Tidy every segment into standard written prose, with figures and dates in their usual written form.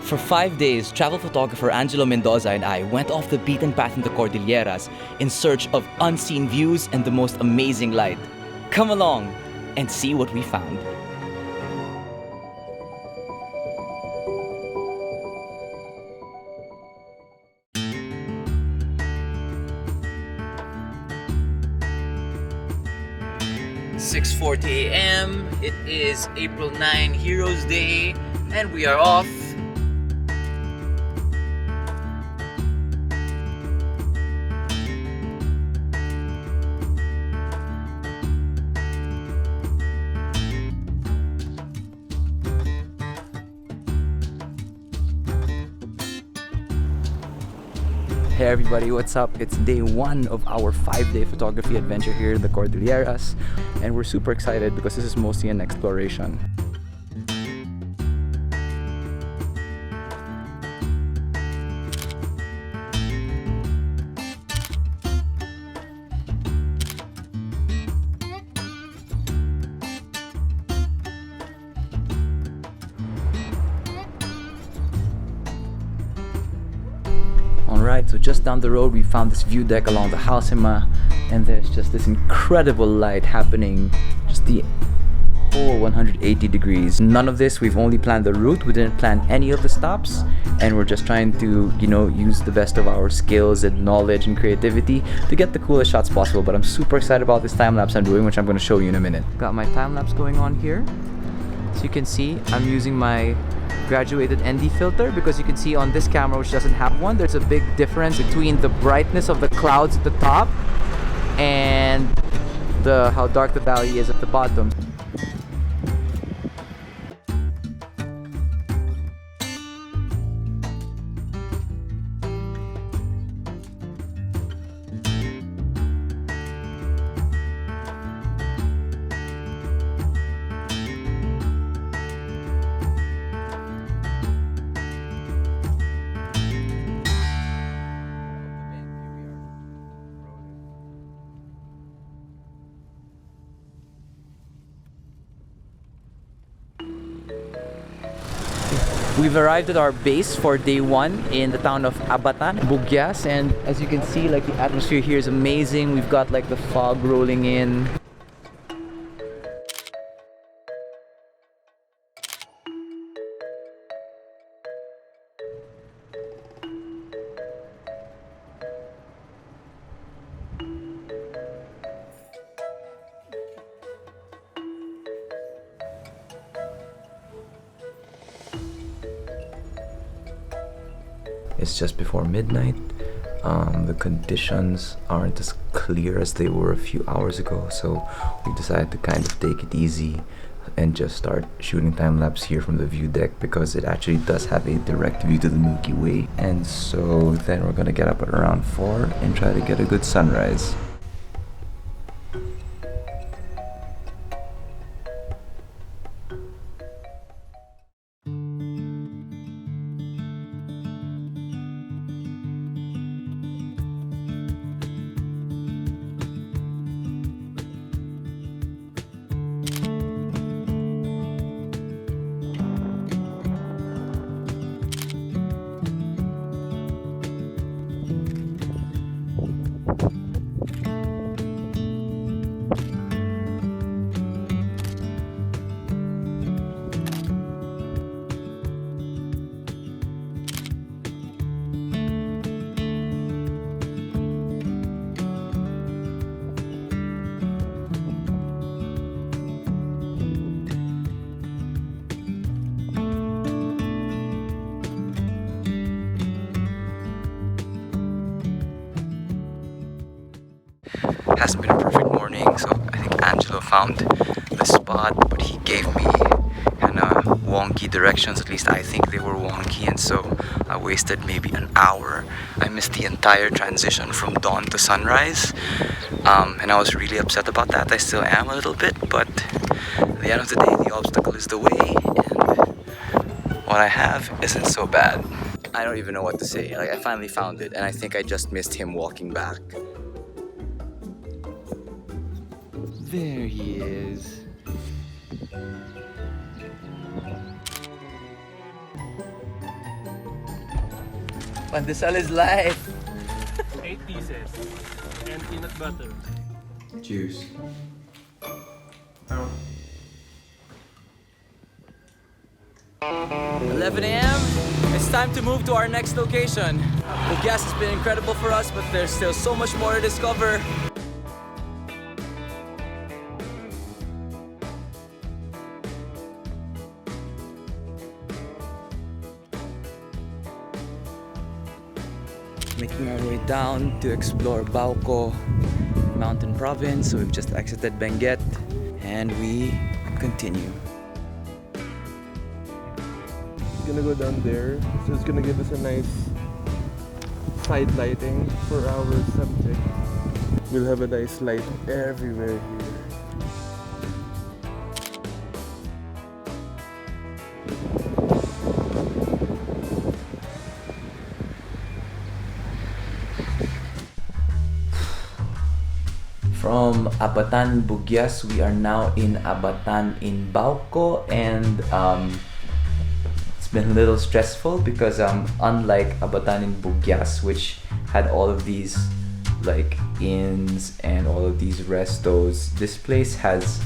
For 5 days, travel photographer Angelo Mendoza and I went off the beaten path in the Cordilleras in search of unseen views and the most amazing light. Come along and see what we found. "6:40 a.m. It is April 9, Heroes Day, and we are off. Hey everybody, what's up? It's day 1 of our 5-day photography adventure here in the Cordilleras, and we're super excited because this is mostly an exploration. Alright, so just down the road we found this view deck along the Halsema, and there's just this incredible light happening just the whole 180 degrees. None of this, we've only planned the route, we didn't plan any of the stops, and we're just trying to, use the best of our skills and knowledge and creativity to get the coolest shots possible. But I'm super excited about this time-lapse I'm doing, which I'm going to show you in a minute. Got my time-lapse going on here. So you can see I'm using my graduated ND filter because you can see on this camera, which doesn't have one, there's a big difference between the brightness of the clouds at the top and how dark the valley is at the bottom. We've arrived at our base for day 1 in the town of Abatan, Bugyas, and as you can see, the atmosphere here is amazing. We've got the fog rolling in. It's just before midnight. The conditions aren't as clear as they were a few hours ago, so we decided to kind of take it easy and just start shooting time-lapse here from the view deck because it actually does have a direct view to the Milky Way. And so then we're gonna get up at around 4 and try to get a good sunrise. Hasn't been a perfect morning, so I think Angelo found the spot, but he gave me kind of wonky directions. At least I think they were wonky, and so I wasted maybe an hour. I missed the entire transition from dawn to sunrise, and I was really upset about that. I still am a little bit, but at the end of the day, the obstacle is the way, and what I have isn't so bad. I don't even know what to say. I finally found it, and I think I just missed him walking back. There he is. Pandesal is life. 8 pieces. And peanut butter. Cheers. 11 a.m. It's time to move to our next location. The gas has been incredible for us, but there's still so much more to discover. Making our way down to explore Bauco Mountain Province. So we've just exited Benguet and we continue. Gonna go down there, so it's gonna give us a nice side lighting for our subject. We'll have a nice light everywhere here. From Abatan Bugyas, we are now in Abatan in Bauco, and it's been a little stressful because unlike Abatan in Bugyas, which had all of these like inns and all of these restos, this place has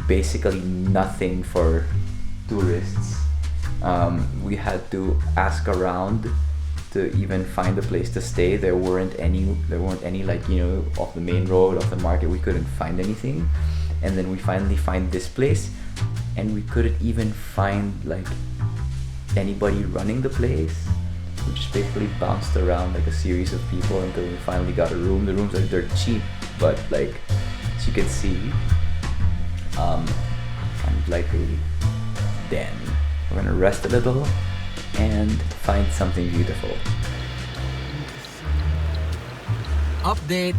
basically nothing for tourists. We had to ask around to even find a place to stay. There weren't any like, you know, off the main road, off the market. We couldn't find anything, and then we finally find this place, and we couldn't even find like anybody running the place. We just basically bounced around like a series of people until we finally got a room. The rooms are dirt cheap, but like as you can see, kind of like a den. We're gonna rest a little and find something beautiful. Update.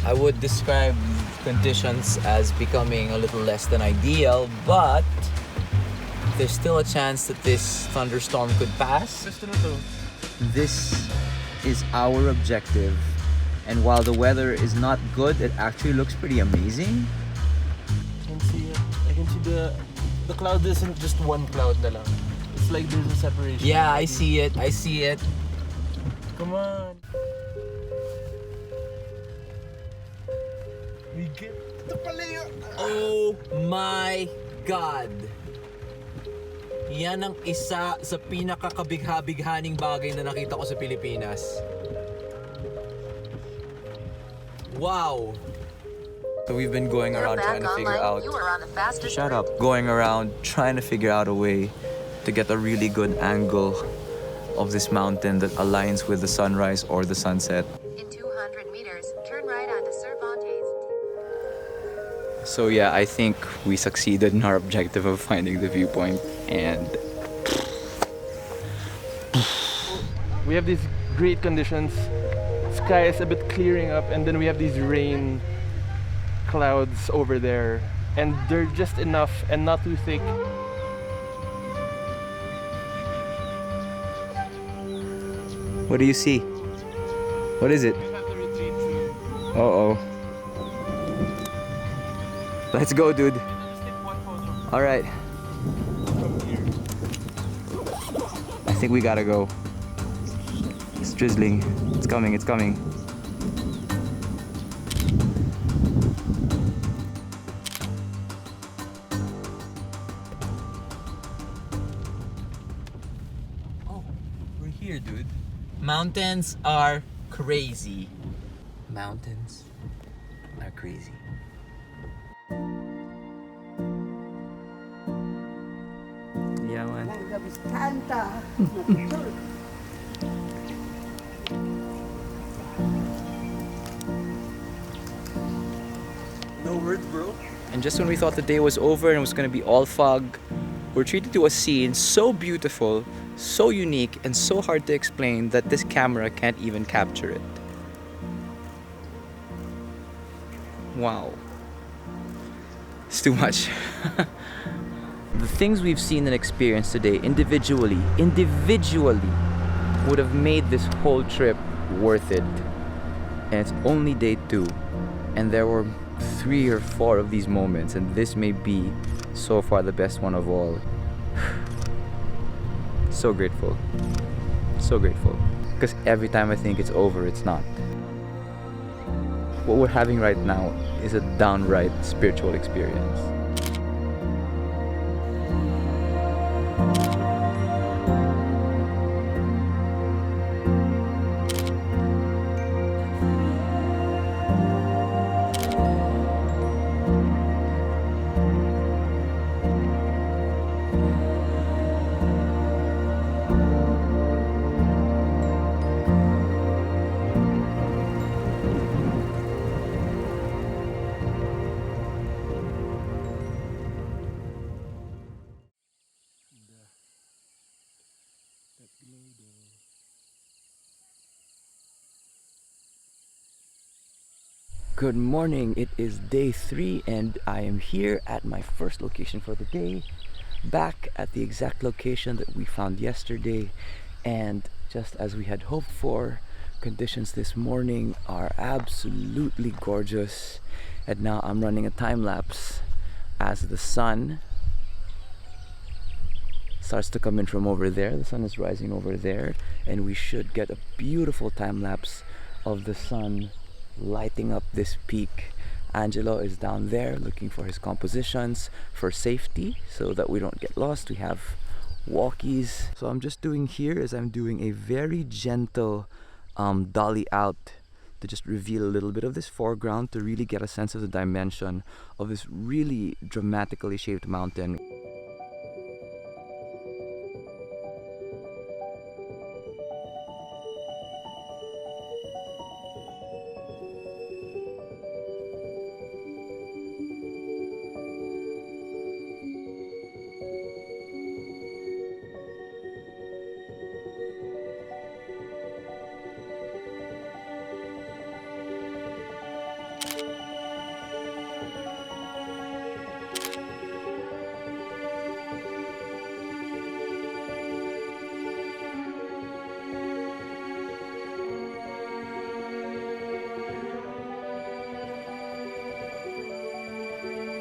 I would describe conditions as becoming a little less than ideal, but there's still a chance that this thunderstorm could pass. This is our objective, and while the weather is not good, it actually looks pretty amazing. I can see it. I can see the cloud isn't just one cloud na lang. It's like there's a separation. Yeah, I see it. I see it. Come on. We get the paleo. Oh my God! Yan ang isa sa pinakakabigha-bighaning bagay na nakita ko sa Pilipinas. Wow! So we've been going around trying to figure out... Shut up! Going around trying to figure out a way to get a really good angle of this mountain that aligns with the sunrise or the sunset. In 200 meters, turn right onto Cervantes. So yeah, I think we succeeded in our objective of finding the viewpoint, and We have these great conditions. Sky is a bit clearing up, and then we have these rain clouds over there, and they're just enough and not too thick. what do you see? What is it? Uh-oh. Let's go, dude. All right. I think we gotta go. It's drizzling. It's coming, it's coming. Oh, we're here, dude. Mountains are crazy. Mountains are crazy. Yeah, man. No words, bro. And just when we thought the day was over and it was going to be all fog, we're treated to a scene so beautiful, so unique, and so hard to explain that this camera can't even capture it. Wow. It's too much. The things we've seen and experienced today individually would have made this whole trip worth it. And it's only day 2, and there were 3 or 4 of these moments, and this may be so far the best one of all. So grateful. So grateful. Because every time I think it's over, it's not. What we're having right now is a downright spiritual experience. Good morning, it is day 3 and I am here at my first location for the day, back at the exact location that we found yesterday, and just as we had hoped for, conditions this morning are absolutely gorgeous. And now I'm running a time lapse as the sun starts to come in from over there. The sun is rising over there, and we should get a beautiful time lapse of the sun lighting up this peak. Angelo is down there looking for his compositions for safety so that we don't get lost. We have walkies. So I'm just doing here is I'm doing a very gentle dolly out to just reveal a little bit of this foreground to really get a sense of the dimension of this really dramatically shaped mountain.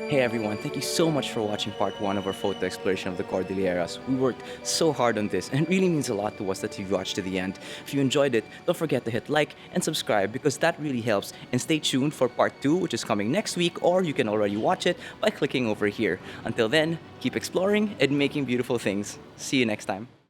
Hey everyone, thank you so much for watching part 1 of our photo exploration of the Cordilleras. We worked so hard on this and it really means a lot to us that you've watched to the end. If you enjoyed it, don't forget to hit like and subscribe because that really helps, and stay tuned for part 2 which is coming next week, or you can already watch it by clicking over here. Until then, keep exploring and making beautiful things. See you next time.